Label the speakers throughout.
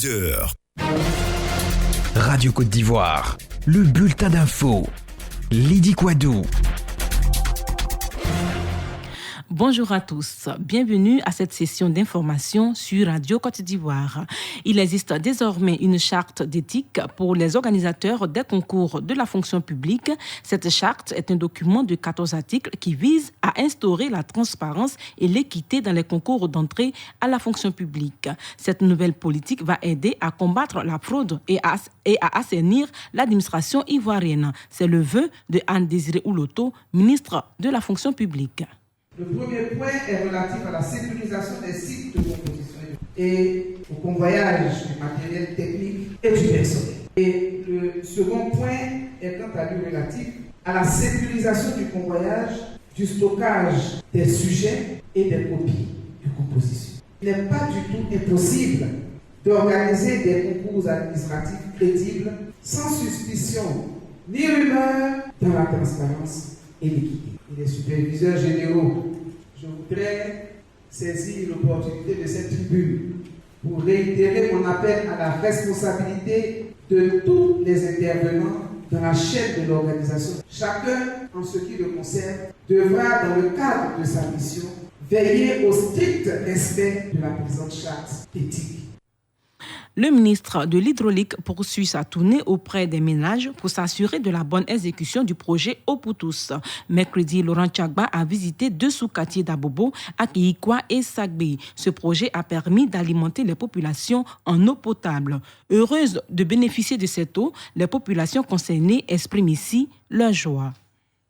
Speaker 1: 10h.
Speaker 2: Radio Côte d'Ivoire, le bulletin d'info. Lydie Quadou.
Speaker 3: Bonjour à tous, bienvenue à cette session d'information sur Radio Côte d'Ivoire. Il existe désormais une charte d'éthique pour les organisateurs des concours de la fonction publique. Cette charte est un document de 14 articles qui vise à instaurer la transparence et l'équité dans les concours d'entrée à la fonction publique. Cette nouvelle politique va aider à combattre la fraude et à assainir l'administration ivoirienne. C'est le vœu de Anne-Désirée Ouloto, ministre de la fonction publique.
Speaker 4: Le premier point est relatif à la sécurisation des sites de composition et au convoyage du matériel technique et du personnel. Et le second point est quant à lui relatif à la sécurisation du convoyage, du stockage des sujets et des copies de composition. Il n'est pas du tout impossible d'organiser des concours administratifs crédibles sans suspicion ni rumeur dans la transparence et l'équité. Les superviseurs généraux, je voudrais saisir l'opportunité de cette tribune pour réitérer mon appel à la responsabilité de tous les intervenants dans la chaîne de l'organisation. Chacun, en ce qui le concerne, devra, dans le cadre de sa mission, veiller au strict respect de la présente charte éthique.
Speaker 3: Le ministre de l'Hydraulique poursuit sa tournée auprès des ménages pour s'assurer de la bonne exécution du projet Eau pour tous. Mercredi, Laurent Tchagba a visité 2 sous-quartiers d'Abobo, Akiyikwa et Sagbe. Ce projet a permis d'alimenter les populations en eau potable. Heureuses de bénéficier de cette eau, les populations concernées expriment ici leur joie.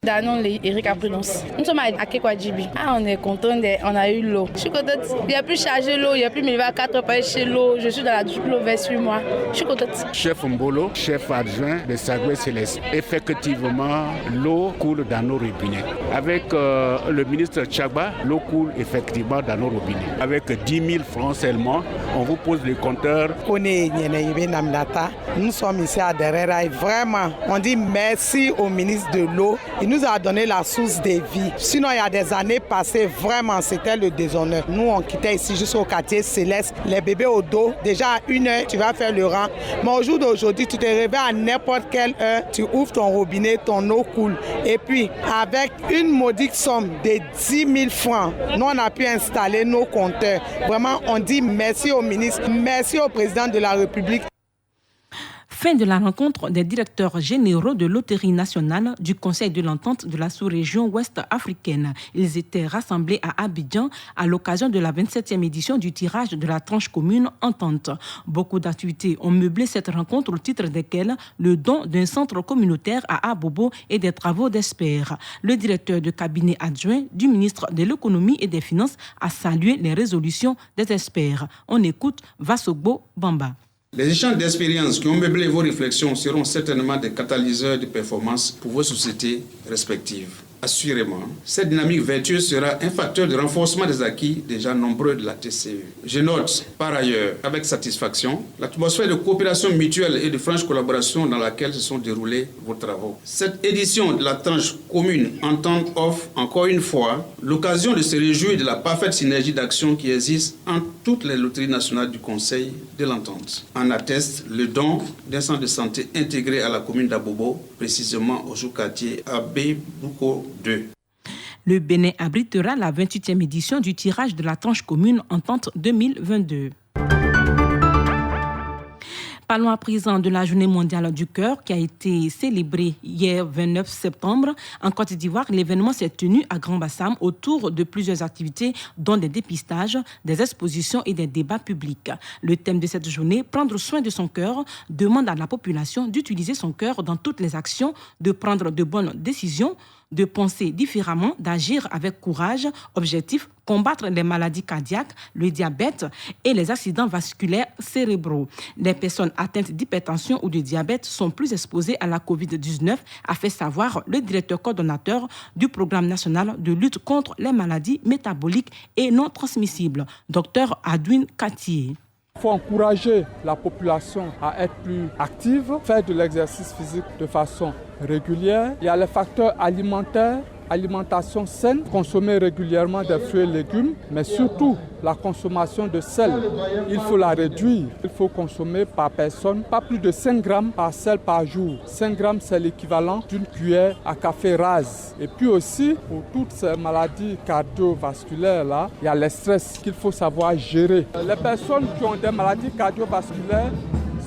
Speaker 5: Danon Eric Aprenonce. Nous sommes à Kekwadjibi. On est content, on a eu l'eau. Je suis contente. Il n'y a plus chargé l'eau, il n'y a plus 4 heures chez l'eau. Je suis dans la douche l'eau vers 8 mois. Je suis contente.
Speaker 6: Chef Mbolo, chef adjoint de Sagbe Céleste. Effectivement, l'eau coule dans nos robinets. Avec le ministre Tchagba, l'eau coule effectivement dans nos robinets. Avec 10 000 francs seulement, on vous pose le compteur.
Speaker 7: Nous sommes ici à Derera et vraiment, on dit merci au ministre de l'eau. Il nous a donné la source des vies. Sinon, il y a des années passées, vraiment, c'était le déshonneur. Nous, on quittait ici jusqu'au quartier Céleste. Les bébés au dos, déjà à 1 heure, tu vas faire le rang. Mais au jour d'aujourd'hui, tu te réveilles à n'importe quelle heure, tu ouvres ton robinet, ton eau coule. Et puis, avec une modique somme de 10 000 francs, nous, on a pu installer nos compteurs. Vraiment, on dit merci au ministre, merci au président de la République.
Speaker 3: Fin de la rencontre des directeurs généraux de Loterie nationale du Conseil de l'entente de la sous-région ouest africaine. Ils étaient rassemblés à Abidjan à l'occasion de la 27e édition du tirage de la tranche commune entente. Beaucoup d'activités ont meublé cette rencontre au titre desquelles le don d'un centre communautaire à Abobo et des travaux d'experts. Le directeur de cabinet adjoint du ministre de l'économie et des finances a salué les résolutions des experts. On écoute Vassogbo Bamba.
Speaker 8: Les échanges d'expériences qui ont meublé vos réflexions seront certainement des catalyseurs de performance pour vos sociétés respectives. Assurément, cette dynamique vertueuse sera un facteur de renforcement des acquis déjà nombreux de la TCE. Je note, par ailleurs, avec satisfaction, l'atmosphère de coopération mutuelle et de franche collaboration dans laquelle se sont déroulés vos travaux. Cette édition de la tranche commune entente offre, encore une fois, l'occasion de se réjouir de la parfaite synergie d'action qui existe entre toutes les loteries nationales du Conseil de l'entente. En atteste le don d'un centre de santé intégré à la commune d'Abobo, précisément au sous-quartier Abbé Bouko 2.
Speaker 3: Le Bénin abritera la 28e édition du tirage de la tranche commune entente 2022. Parlons à présent de la Journée mondiale du cœur qui a été célébrée hier 29 septembre. En Côte d'Ivoire, l'événement s'est tenu à Grand-Bassam autour de plusieurs activités dont des dépistages, des expositions et des débats publics. Le thème de cette journée, prendre soin de son cœur, demande à la population d'utiliser son cœur dans toutes les actions, de prendre de bonnes décisions, de penser différemment, d'agir avec courage. Objectif, combattre les maladies cardiaques, le diabète et les accidents vasculaires cérébraux. Les personnes atteintes d'hypertension ou de diabète sont plus exposées à la COVID-19, a fait savoir le directeur coordonnateur du programme national de lutte contre les maladies métaboliques et non transmissibles, Dr Adwin Katié.
Speaker 9: Il faut encourager la population à être plus active, faire de l'exercice physique de façon régulière. Il y a les facteurs alimentaires alimentation saine, consommer régulièrement des fruits et légumes, mais surtout la consommation de sel. Il faut la réduire. Il faut consommer par personne pas plus de 5 grammes par sel par jour. 5 grammes, c'est l'équivalent d'une cuillère à café rase. Et puis aussi, pour toutes ces maladies cardiovasculaires-là, il y a le stress qu'il faut savoir gérer. Les personnes qui ont des maladies cardiovasculaires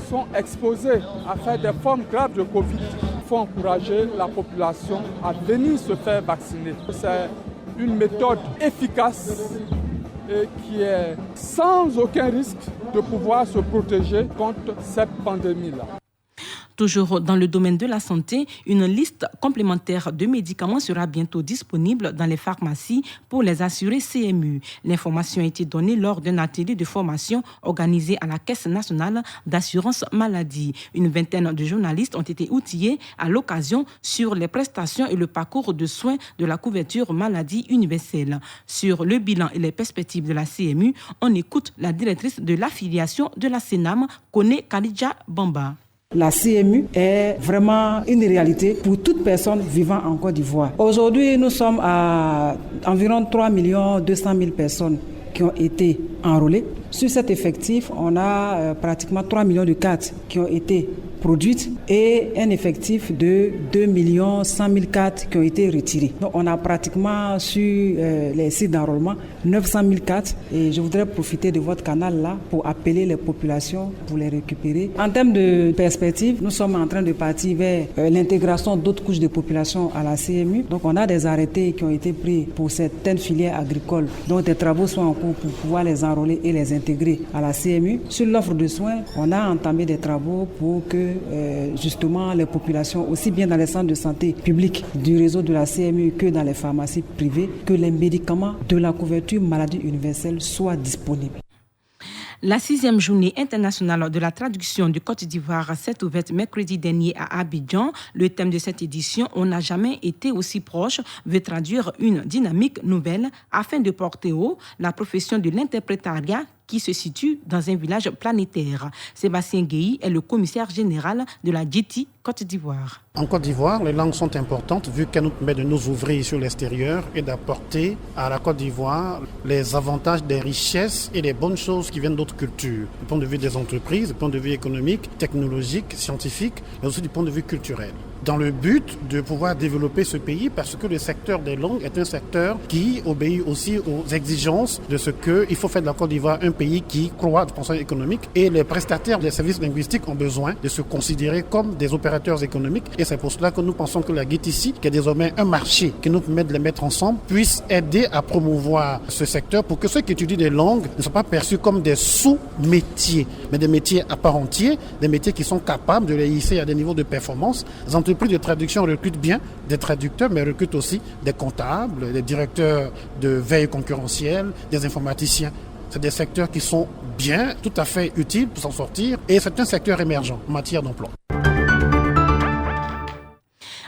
Speaker 9: sont exposées à faire des formes graves de Covid. Il faut encourager la population à venir se faire vacciner. C'est une méthode efficace et qui est sans aucun risque de pouvoir se protéger contre cette pandémie-là.
Speaker 3: Toujours dans le domaine de la santé, une liste complémentaire de médicaments sera bientôt disponible dans les pharmacies pour les assurés CMU. L'information a été donnée lors d'un atelier de formation organisé à la Caisse nationale d'assurance maladie. Une vingtaine de journalistes ont été outillés à l'occasion sur les prestations et le parcours de soins de la couverture maladie universelle. Sur le bilan et les perspectives de la CMU, on écoute la directrice de l'affiliation de la CENAM, Kone Kalidja Bamba.
Speaker 1: La CMU est vraiment une réalité pour toute personne vivant en Côte d'Ivoire. Aujourd'hui, nous sommes à environ 3 200 000 personnes qui ont été enrôlées. Sur cet effectif, on a pratiquement 3 millions de cartes qui ont été produites et un effectif de 2 100 000 cartes qui ont été retirées. Donc on a pratiquement sur les sites d'enrôlement 900 000 cartes et je voudrais profiter de votre canal là pour appeler les populations pour les récupérer. En termes de perspective, nous sommes en train de partir vers l'intégration d'autres couches de population à la CMU. Donc on a des arrêtés qui ont été pris pour certaines filières agricoles. Donc des travaux sont en cours pour pouvoir les enrôler et les intégrer à la CMU. Sur l'offre de soins, on a entamé des travaux pour que justement les populations, aussi bien dans les centres de santé publics du réseau de la CMU que dans les pharmacies privées, que les médicaments de la couverture maladie universelle soient disponibles.
Speaker 3: La 6e journée internationale de la traduction du Côte d'Ivoire s'est ouverte mercredi dernier à Abidjan. Le thème de cette édition, on n'a jamais été aussi proche, veut traduire une dynamique nouvelle afin de porter haut la profession de l'interprétariat qui se situe dans un village planétaire. Sébastien Guéhi est le commissaire général de la JT Côte d'Ivoire.
Speaker 10: En Côte d'Ivoire, les langues sont importantes vu qu'elles nous permettent de nous ouvrir sur l'extérieur et d'apporter à la Côte d'Ivoire les avantages des richesses et des bonnes choses qui viennent d'autres cultures. Du point de vue des entreprises, du point de vue économique, technologique, scientifique, mais aussi du point de vue culturel. Dans le but de pouvoir développer ce pays parce que le secteur des langues est un secteur qui obéit aussi aux exigences de ce qu'il faut faire de la Côte d'Ivoire un pays qui croît de façon économique et les prestataires des services linguistiques ont besoin de se considérer comme des opérateurs économiques et c'est pour cela que nous pensons que la GTC, qui est désormais un marché qui nous permet de les mettre ensemble, puisse aider à promouvoir ce secteur pour que ceux qui étudient des langues ne soient pas perçus comme des sous-métiers, mais des métiers à part entière, des métiers qui sont capables de les hisser à des niveaux de performance. Les entreprises de traduction recrutent bien des traducteurs, mais recrutent aussi des comptables, des directeurs de veille concurrentielle, des informaticiens. C'est des secteurs qui sont bien, tout à fait utiles pour s'en sortir et c'est un secteur émergent en matière d'emploi.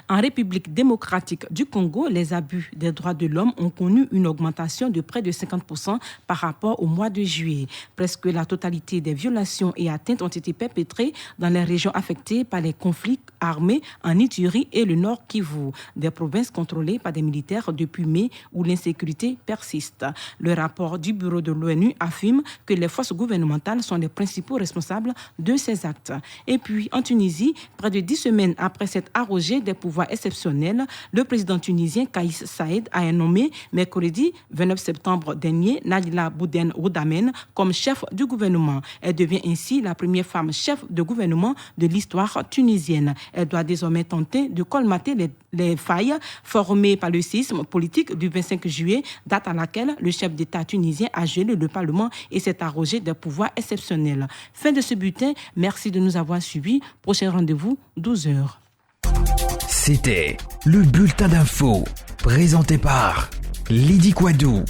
Speaker 3: En République démocratique du Congo, les abus des droits de l'homme ont connu une augmentation de près de 50% par rapport au mois de juillet. Presque la totalité des violations et atteintes ont été perpétrées dans les régions affectées par les conflits armés en Ituri et le Nord Kivu, des provinces contrôlées par des militaires depuis mai où l'insécurité persiste. Le rapport du bureau de l'ONU affirme que les forces gouvernementales sont les principaux responsables de ces actes. Et puis, en Tunisie, près de 10 semaines après s'être arrogé des pouvoirs exceptionnels, le président tunisien Kaïs Saïed a nommé mercredi 29 septembre dernier Nadila Bouden Roudamen comme chef du gouvernement. Elle devient ainsi la première femme chef de gouvernement de l'histoire tunisienne. Elle doit désormais tenter de colmater les failles formées par le séisme politique du 25 juillet, date à laquelle le chef d'État tunisien a gelé le Parlement et s'est arrogé des pouvoirs exceptionnels. Fin de ce bulletin. Merci de nous avoir suivis. Prochain rendez-vous, 12h.
Speaker 2: C'était le bulletin d'info, présenté par Lydie Quadou.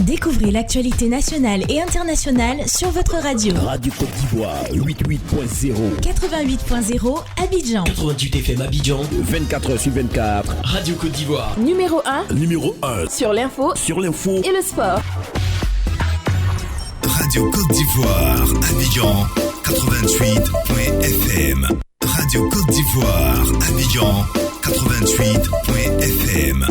Speaker 11: Découvrez l'actualité nationale et internationale sur votre radio.
Speaker 12: Radio Côte d'Ivoire, 88.0.
Speaker 11: 88.0 Abidjan.
Speaker 12: 88 FM Abidjan. 24h/24. Radio Côte d'Ivoire.
Speaker 11: Numéro 1.
Speaker 12: Numéro 1.
Speaker 11: Sur l'info.
Speaker 12: Sur l'info.
Speaker 11: Et le sport.
Speaker 13: Radio Côte d'Ivoire, Abidjan, 88.FM. Radio Côte d'Ivoire, Abidjan 88.fm.